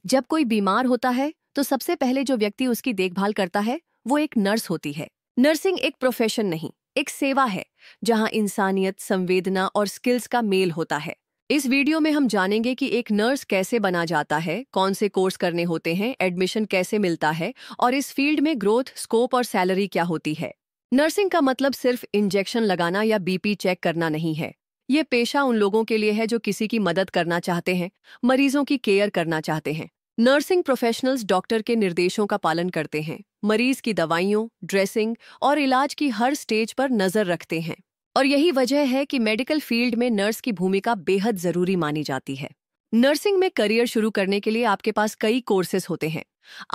जब कोई बीमार होता है तो सबसे पहले जो व्यक्ति उसकी देखभाल करता है वो एक नर्स होती है। नर्सिंग एक प्रोफेशन नहीं, एक सेवा है जहां इंसानियत, संवेदना और स्किल्स का मेल होता है। इस वीडियो में हम जानेंगे कि एक नर्स कैसे बना जाता है, कौन से कोर्स करने होते हैं, एडमिशन कैसे मिलता है और इस फील्ड में ग्रोथ, स्कोप और सैलरी क्या होती है। नर्सिंग का मतलब सिर्फ इंजेक्शन लगाना या बीपी चेक करना नहीं है। ये पेशा उन लोगों के लिए है जो किसी की मदद करना चाहते हैं, मरीजों की केयर करना चाहते हैं। नर्सिंग प्रोफेशनल्स डॉक्टर के निर्देशों का पालन करते हैं, मरीज की दवाइयों, ड्रेसिंग और इलाज की हर स्टेज पर नजर रखते हैं। और यही वजह है कि मेडिकल फील्ड में नर्स की भूमिका बेहद जरूरी मानी जाती है। नर्सिंग में करियर शुरू करने के लिए आपके पास कई कोर्सेज होते हैं।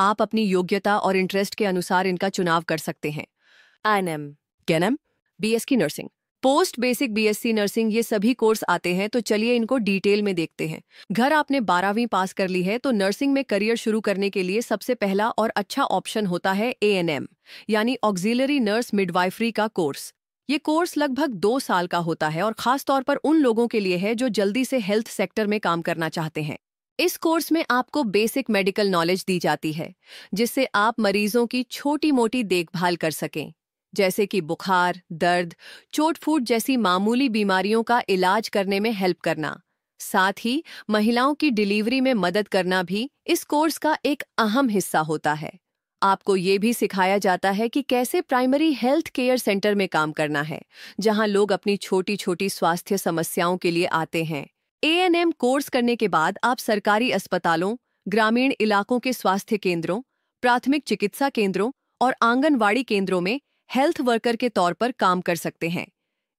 आप अपनी योग्यता और इंटरेस्ट के अनुसार इनका चुनाव कर सकते हैं। एनएम, केएनएम, बीएस की nursing, post basic BSc nursing, ये सभी कोर्स आते हैं। तो चलिए इनको डिटेल में देखते हैं। घर आपने 12वीं पास कर ली है तो नर्सिंग में करियर शुरू करने के लिए सबसे पहला और अच्छा ऑप्शन होता है एएनएम यानी ऑक्सिलरी नर्स मिडवाइफरी का कोर्स। ये कोर्स लगभग 2 साल का होता है और खास तौर पर उन लोगों के लिए है जो जल्दी से हेल्थ सेक्टर में काम करना चाहते हैं। इस कोर्स में आपको बेसिक मेडिकल नॉलेज दी जाती है जिससे आप मरीजों की छोटी मोटी देखभाल कर सकें, जैसे कि बुखार, दर्द, चोट फूट जैसी मामूली बीमारियों का इलाज करने में हेल्प करना। साथ ही महिलाओं की डिलीवरी में मदद करना भी इस कोर्स का एक अहम हिस्सा होता है। आपको ये भी सिखाया जाता है कि कैसे प्राइमरी हेल्थ केयर सेंटर में काम करना है, जहां लोग अपनी छोटी छोटी स्वास्थ्य समस्याओं के लिए आते हैं। एएनएम कोर्स करने के बाद आप सरकारी अस्पतालों, ग्रामीण इलाकों के स्वास्थ्य केंद्रों, प्राथमिक चिकित्सा केंद्रों और आंगनवाड़ी केंद्रों में हेल्थ वर्कर के तौर पर काम कर सकते हैं।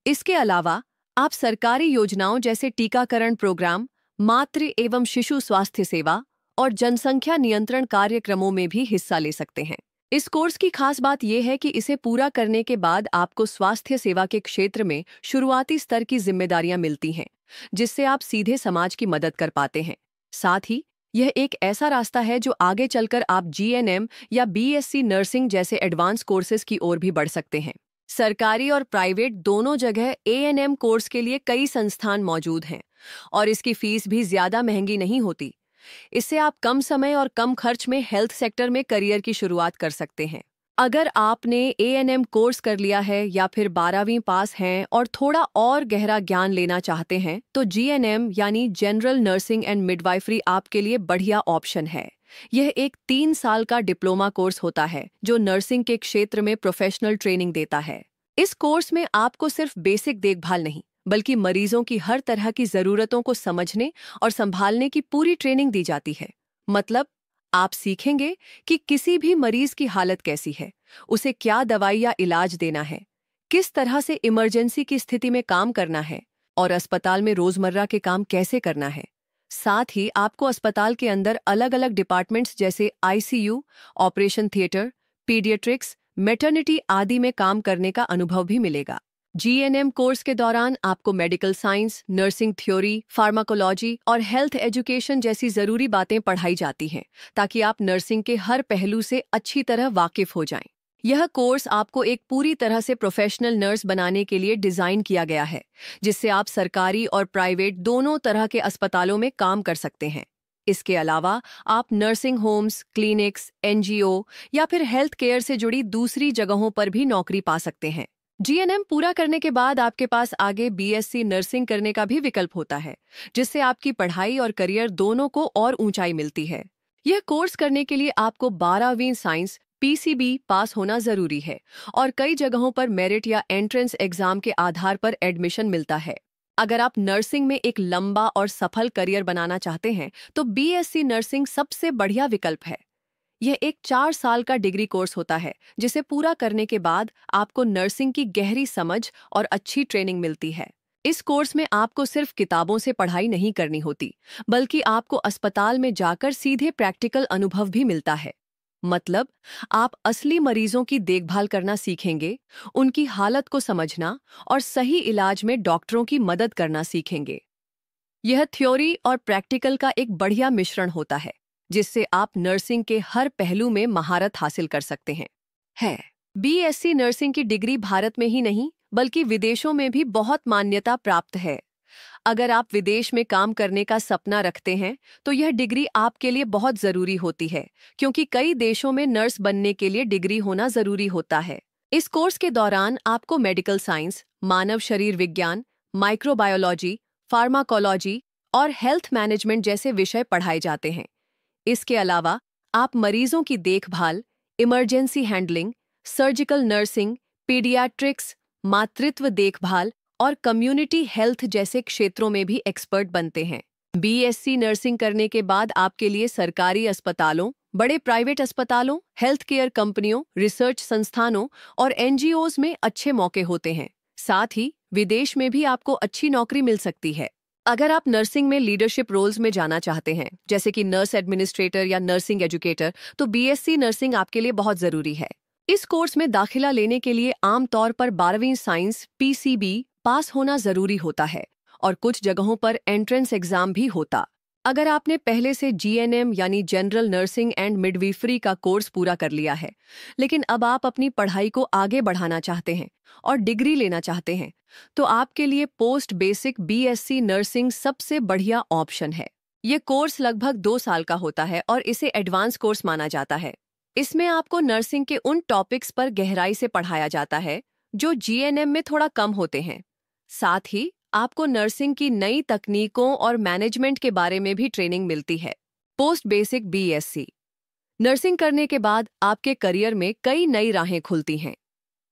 इसके अलावा आप सरकारी योजनाओं जैसे टीकाकरण प्रोग्राम, मातृ एवं शिशु स्वास्थ्य सेवा और जनसंख्या नियंत्रण कार्यक्रमों में भी हिस्सा ले सकते हैं। इस कोर्स की खास बात यह है कि इसे पूरा करने के बाद आपको स्वास्थ्य सेवा के क्षेत्र में शुरुआती स्तर की जिम्मेदारियां मिलती हैं, जिससे आप सीधे समाज की मदद कर पाते हैं। साथ ही यह एक ऐसा रास्ता है जो आगे चलकर आप जीएनएम या बीएससी नर्सिंग जैसे एडवांस कोर्सेज की ओर भी बढ़ सकते हैं। सरकारी और प्राइवेट दोनों जगह एएनएम कोर्स के लिए कई संस्थान मौजूद हैं और इसकी फीस भी ज्यादा महंगी नहीं होती। इससे आप कम समय और कम खर्च में हेल्थ सेक्टर में करियर की शुरुआत कर सकते हैं। अगर आपने एएनएम कोर्स कर लिया है या फिर 12वीं पास हैं और थोड़ा और गहरा ज्ञान लेना चाहते हैं तो जीएनएम यानी जनरल नर्सिंग एंड मिडवाइफरी आपके लिए बढ़िया ऑप्शन है। यह एक 3 साल का डिप्लोमा कोर्स होता है जो नर्सिंग के क्षेत्र में प्रोफेशनल ट्रेनिंग देता है। इस कोर्स में आपको सिर्फ बेसिक देखभाल नहीं बल्कि मरीजों की हर तरह की जरूरतों को समझने और संभालने की पूरी ट्रेनिंग दी जाती है। मतलब आप सीखेंगे कि किसी भी मरीज की हालत कैसी है, उसे क्या दवाई या इलाज देना है, किस तरह से इमरजेंसी की स्थिति में काम करना है और अस्पताल में रोजमर्रा के काम कैसे करना है। साथ ही आपको अस्पताल के अंदर अलग अलग डिपार्टमेंट्स जैसे ICU, operation theatre, paediatrics, maternity आदि में काम करने का अनुभव भी मिलेगा। जीएनएम कोर्स के दौरान आपको medical science, nursing theory, pharmacology और हेल्थ एजुकेशन जैसी जरूरी बातें पढ़ाई जाती हैं ताकि आप नर्सिंग के हर पहलू से अच्छी तरह वाकिफ हो जाएं। यह कोर्स आपको एक पूरी तरह से प्रोफेशनल नर्स बनाने के लिए डिजाइन किया गया है, जिससे आप सरकारी और प्राइवेट दोनों तरह के अस्पतालों में काम कर सकते हैं। इसके अलावा आप नर्सिंग होम्स, क्लिनिक्स, एनजीओ या फिर हेल्थ केयर से जुड़ी दूसरी जगहों पर भी नौकरी पा सकते हैं। जीएनएम पूरा करने के बाद आपके पास आगे बीएससी नर्सिंग करने का भी विकल्प होता है, जिससे आपकी पढ़ाई और करियर दोनों को और ऊंचाई मिलती है। यह कोर्स करने के लिए आपको 12वीं साइंस पीसीबी पास होना जरूरी है और कई जगहों पर मेरिट या एंट्रेंस एग्जाम के आधार पर एडमिशन मिलता है। अगर आप नर्सिंग में एक लंबा और सफल करियर बनाना चाहते हैं तो बीएससी नर्सिंग सबसे बढ़िया विकल्प है। यह एक 4 साल का डिग्री कोर्स होता है जिसे पूरा करने के बाद आपको नर्सिंग की गहरी समझ और अच्छी ट्रेनिंग मिलती है। इस कोर्स में आपको सिर्फ किताबों से पढ़ाई नहीं करनी होती, बल्कि आपको अस्पताल में जाकर सीधे प्रैक्टिकल अनुभव भी मिलता है। मतलब आप असली मरीजों की देखभाल करना सीखेंगे, उनकी हालत को समझना और सही इलाज में डॉक्टरों की मदद करना सीखेंगे। यह थ्योरी और प्रैक्टिकल का एक बढ़िया मिश्रण होता है, जिससे आप नर्सिंग के हर पहलू में महारत हासिल कर सकते हैं। बीएससी नर्सिंग की डिग्री भारत में ही नहीं बल्कि विदेशों में भी बहुत मान्यता प्राप्त है। अगर आप विदेश में काम करने का सपना रखते हैं तो यह डिग्री आपके लिए बहुत जरूरी होती है, क्योंकि कई देशों में नर्स बनने के लिए डिग्री होना जरूरी होता है। इस कोर्स के दौरान आपको मेडिकल साइंस, मानव शरीर विज्ञान, माइक्रोबायोलॉजी, फार्माकोलॉजी और हेल्थ मैनेजमेंट जैसे विषय पढ़ाए जाते हैं। इसके अलावा आप मरीजों की देखभाल, emergency handling, surgical nursing, paediatrics, मातृत्व देखभाल और कम्युनिटी हेल्थ जैसे क्षेत्रों में भी एक्सपर्ट बनते हैं। बीएससी नर्सिंग करने के बाद आपके लिए सरकारी अस्पतालों, बड़े प्राइवेट अस्पतालों, हेल्थ केयर कंपनियों, रिसर्च संस्थानों और एनजीओज में अच्छे मौके होते हैं। साथ ही विदेश में भी आपको अच्छी नौकरी मिल सकती है। अगर आप नर्सिंग में लीडरशिप रोल्स में जाना चाहते हैं, जैसे कि नर्स एडमिनिस्ट्रेटर या नर्सिंग एजुकेटर, तो बीएससी नर्सिंग आपके लिए बहुत जरूरी है। इस कोर्स में दाखिला लेने के लिए आमतौर पर 12वीं साइंस पीसीबी पास होना जरूरी होता है और कुछ जगहों पर एंट्रेंस एग्जाम भी होता। अगर आपने पहले से जीएनएम यानी जनरल नर्सिंग एंड मिडवाइफरी का कोर्स पूरा कर लिया है, लेकिन अब आप अपनी पढ़ाई को आगे बढ़ाना चाहते हैं और डिग्री लेना चाहते हैं, तो आपके लिए पोस्ट बेसिक बीएससी नर्सिंग सबसे बढ़िया ऑप्शन है। ये कोर्स लगभग 2 साल का होता है और इसे एडवांस कोर्स माना जाता है। इसमें आपको नर्सिंग के उन टॉपिक्स पर गहराई से पढ़ाया जाता है जो जीएनएम में थोड़ा कम होते हैं। साथ ही आपको नर्सिंग की नई तकनीकों और मैनेजमेंट के बारे में भी ट्रेनिंग मिलती है। पोस्ट बेसिक बीएससी नर्सिंग करने के बाद आपके करियर में कई नई राहें खुलती हैं।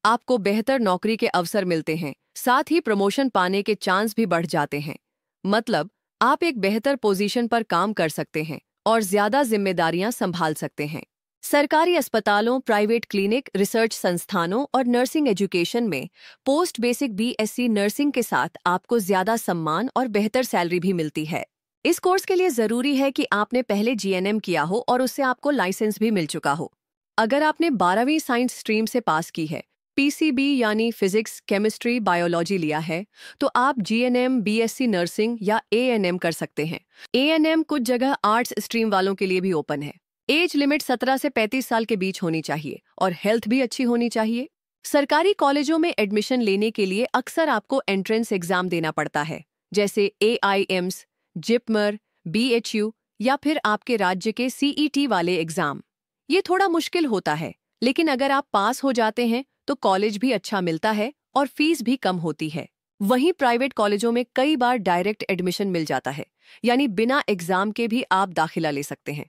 आपको बेहतर नौकरी के अवसर मिलते हैं, साथ ही प्रमोशन पाने के चांस भी बढ़ जाते हैं। मतलब आप एक बेहतर पोजीशन पर काम कर सकते हैं और ज्यादा जिम्मेदारियां संभाल सकते हैं। सरकारी अस्पतालों, प्राइवेट क्लिनिक, रिसर्च संस्थानों और नर्सिंग एजुकेशन में पोस्ट बेसिक बीएससी नर्सिंग के साथ आपको ज्यादा सम्मान और बेहतर सैलरी भी मिलती है। इस कोर्स के लिए जरूरी है कि आपने पहले जीएनएम किया हो और उससे आपको लाइसेंस भी मिल चुका हो। अगर आपने 12वीं साइंस स्ट्रीम से पास की है, पीसीबी यानी फिजिक्स, केमिस्ट्री, बायोलॉजी लिया है, तो आप जीएनएम, बीएससी नर्सिंग या एएनएम कर सकते हैं। एएनएम कुछ जगह आर्ट्स स्ट्रीम वालों के लिए भी ओपन है। एज लिमिट 17 से 35 साल के बीच होनी चाहिए और हेल्थ भी अच्छी होनी चाहिए। सरकारी कॉलेजों में एडमिशन लेने के लिए अक्सर आपको एंट्रेंस एग्जाम देना पड़ता है, जैसे एआईएम्स, जिपमर, बीएचयू या फिर आपके राज्य के सीईटी वाले एग्जाम। ये थोड़ा मुश्किल होता है, लेकिन अगर आप पास हो जाते हैं तो कॉलेज भी अच्छा मिलता है और फीस भी कम होती है। वहीं प्राइवेट कॉलेजों में कई बार डायरेक्ट एडमिशन मिल जाता है, यानी बिना एग्जाम के भी आप दाखिला ले सकते हैं,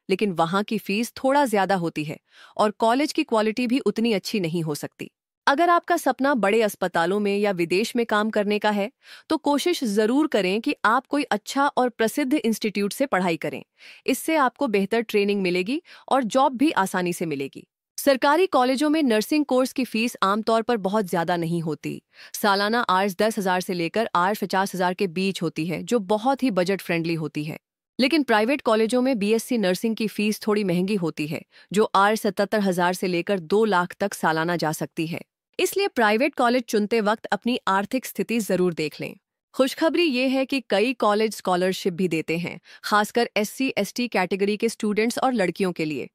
लेकिन वहां की फीस थोड़ा ज्यादा होती है और कॉलेज की क्वालिटी भी उतनी अच्छी नहीं हो सकती। अगर आपका सपना बड़े अस्पतालों में या विदेश में काम करने का है, तो कोशिश जरूर करें कि आप कोई अच्छा और प्रसिद्ध इंस्टीट्यूट से पढ़ाई करें। इससे आपको बेहतर ट्रेनिंग मिलेगी और जॉब भी आसानी से मिलेगी। सरकारी कॉलेजों में नर्सिंग कोर्स की फीस आमतौर पर बहुत ज्यादा नहीं होती। सालाना आर्स 10,000 से लेकर आर्स 50,000 के बीच होती है, जो बहुत ही बजट फ्रेंडली होती है। लेकिन प्राइवेट कॉलेजों में बीएससी नर्सिंग की फीस थोड़ी महंगी होती है, जो आर्स 77,000 से लेकर 2 लाख तक सालाना जा सकती है। इसलिए प्राइवेट कॉलेज चुनते वक्त अपनी आर्थिक स्थिति जरूर देख लें। खुशखबरी ये है कि कई कॉलेज स्कॉलरशिप भी देते हैं, खासकर SC/ST कैटेगरी के स्टूडेंट्स और लड़कियों के लिए।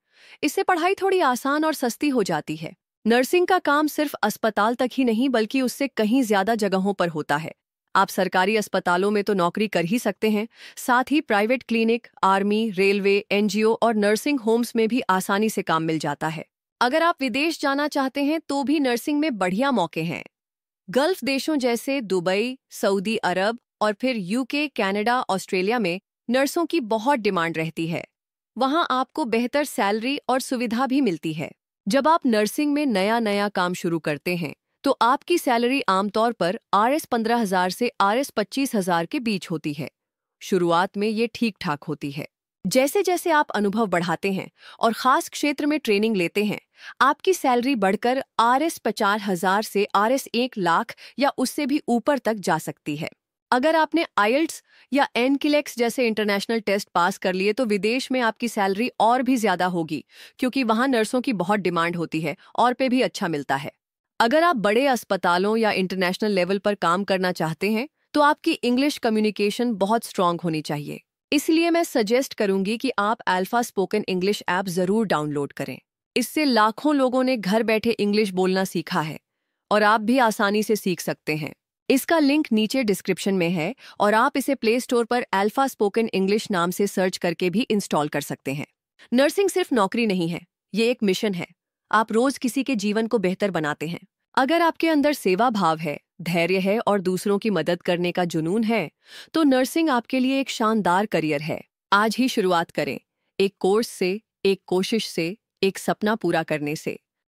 इससे पढ़ाई थोड़ी आसान और सस्ती हो जाती है। नर्सिंग का काम सिर्फ अस्पताल तक ही नहीं, बल्कि उससे कहीं ज्यादा जगहों पर होता है। आप सरकारी अस्पतालों में तो नौकरी कर ही सकते हैं, साथ ही private clinic, army, railway, NGO और नर्सिंग होम्स में भी आसानी से काम मिल जाता है। अगर आप विदेश जाना चाहते हैं तो भी नर्सिंग में बढ़िया मौके हैं। गल्फ देशों जैसे दुबई, सऊदी अरब और फिर यूके, कनाडा, ऑस्ट्रेलिया में नर्सों की बहुत डिमांड रहती है। वहां आपको बेहतर सैलरी और सुविधा भी मिलती है। जब आप नर्सिंग में नया काम शुरू करते हैं तो आपकी सैलरी आमतौर पर आरएस 15,000 से आरएस 25,000 के बीच होती है। शुरुआत में ये ठीक ठाक होती है। जैसे जैसे आप अनुभव बढ़ाते हैं और खास क्षेत्र में ट्रेनिंग लेते हैं, आपकी सैलरी बढ़कर आरएस 50,000 से आरएस 1 लाख या उससे भी ऊपर तक जा सकती है। अगर आपने आईएलटीएस या एनक्लेक्स जैसे इंटरनेशनल टेस्ट पास कर लिए तो विदेश में आपकी सैलरी और भी ज्यादा होगी, क्योंकि वहां नर्सों की बहुत डिमांड होती है और पे भी अच्छा मिलता है। अगर आप बड़े अस्पतालों या इंटरनेशनल लेवल पर काम करना चाहते हैं तो आपकी इंग्लिश कम्युनिकेशन बहुत स्ट्रांग होनी चाहिए। इसलिए मैं सजेस्ट करूंगी कि आप अल्फा स्पोकन इंग्लिश ऐप जरूर डाउनलोड करें। इससे लाखों लोगों ने घर बैठे इंग्लिश बोलना सीखा है और आप भी आसानी से सीख सकते हैं। इसका लिंक नीचे डिस्क्रिप्शन में है और आप इसे प्ले स्टोर पर अल्फा स्पोकन इंग्लिश नाम से सर्च करके भी इंस्टॉल कर सकते हैं। नर्सिंग सिर्फ नौकरी नहीं है, ये एक मिशन है। आप रोज किसी के जीवन को बेहतर बनाते हैं। अगर आपके अंदर सेवा भाव है, धैर्य है और दूसरों की मदद करने का जुनून है, तो नर्सिंग आपके लिए एक शानदार करियर है। आज ही शुरुआत करें, एक कोर्स से, एक कोशिश से, एक सपना पूरा करने से।